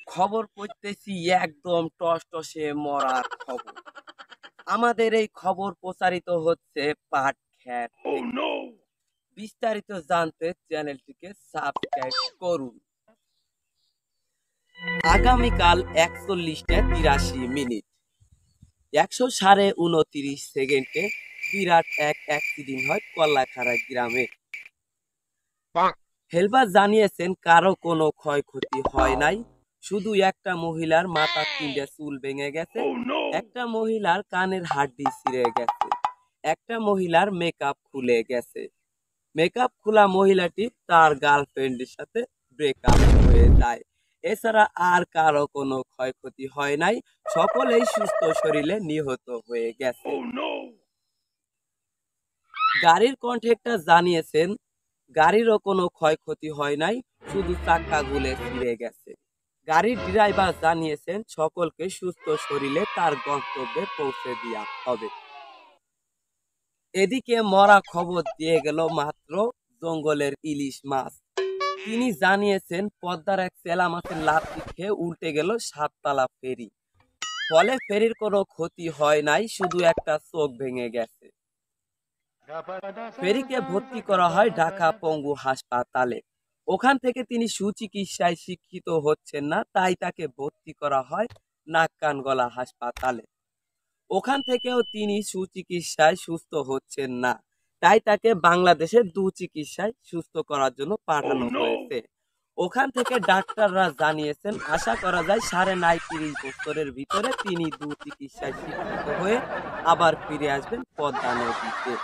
খবর পড়তেছি একদম টসটসে মরার খবর। আমাদের এই খবর প্রচারিত হচ্ছে পাটখ্যাত থেকে। বিস্তারিত জানতে চ্যানেলটিকে সাবস্ক্রাইব করুন। আগামীকাল ৪১টা ৮৩ মিনিট ১২৯ সেকেন্ডে বিরাট এক অ্যাক্সিডেন্ট হয় কল্লাখাড়া গ্রামে। হেলপার জানিয়েছেন কারো কোনো ক্ষয়ক্ষতি হয় নাই, শুধু একটা মহিলার মাথার ৩টে চুল ভেঙে গেছে, একটা মহিলার কানের হাড্ডি ছিঁড়ে গেছে, একটা মহিলার মেকআপ খুলে গেছে। মেকআপ খোলা মহিলাটি তার গার্লফ্রেন্ডের সাথে ব্রেকআপ হয়ে যায়। এছাড়া আর কারো কোনো ক্ষয়ক্ষতি হয় নাই, সকলেই সুস্থ শরীরে নিহত হয়ে গেছে। গাড়ির কন্ট্রাক্টর জানিয়েছেন গাড়িরও কোনো ক্ষয়ক্ষতি হয় নাই, শুধু চাক্কাগুলো ছিঁড়ে গেছে। গাড়ির ড্রাইভার জানিয়েছেন সকলকে সুস্থ শরীরে তার গন্তব্যে পৌঁছে দেওয়া হবে। এদিকে মরা খবর দিয়ে গেল মাত্র জঙ্গলের ইলিশ মাছ। তিনি জানিয়েছেন পদ্মার এক চেলা মাছের লাথি খেয়ে উল্টে গেল ৭তলা ফেরি, ফলে ফেরির কোনো ক্ষতি হয় নাই, শুধু একটা চোখ ভেঙে গেছে। ফেরিকে ভর্তি করা হয় ঢাকা পঙ্গু হাসপাতালে। ওখান থেকে তিনি সুচিকিৎসায় শিক্ষিত হচ্ছেন না, তাই তাকে ভর্তি করা হয় নাক কান গলা হাসপাতালে। ওখান থেকেও তিনি সুচিকিৎসায় সুস্থ হচ্ছেন না, তাই তাকে বাংলাদেশের দুচিকিৎসায় সুস্থ করার জন্য পাঠানো হয়েছে। ওখান থেকে ডাক্তাররা জানিয়েছেন আশা করা যায় ৩৯.৫ বছরের ভিতরে তিনি দুচিকিৎসায় শিক্ষিত হয়ে আবার ফিরে আসবেন পদ্মা নদীতে।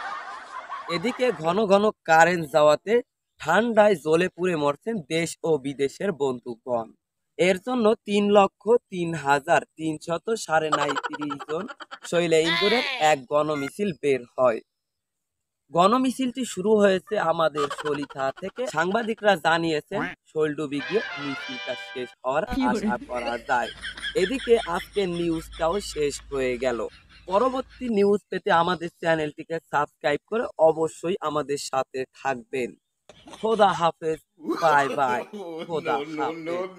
এদিকে ঘন ঘন কারেন্ট যাওয়াতে ঠান্ডায় জ্বলে পুড়ে মরছেন দেশ ও বিদেশের বন্ধুগণ। এর জন্য ৩,৩,৩৩৯ জন শৈলে ইন্দুরের এক গণমিছিল বের হয়। গণমিছিলটি শুরু হয়েছে আমাদের সলিথা থেকে। সাংবাদিকরা জানিয়েছেন শৈলডুবি গিয়ে মিছিলটা শেষ হওয়ার আশা করা যায়। এদিকে আজকের নিউজটাও শেষ হয়ে গেল। পরবর্তী নিউজ পেতে আমাদের চ্যানেলটিকে সাবস্ক্রাইব করে অবশ্যই আমাদের সাথে থাকবেন। খোদা হাফেজ, বাই বাই, খোদা হাফেজ।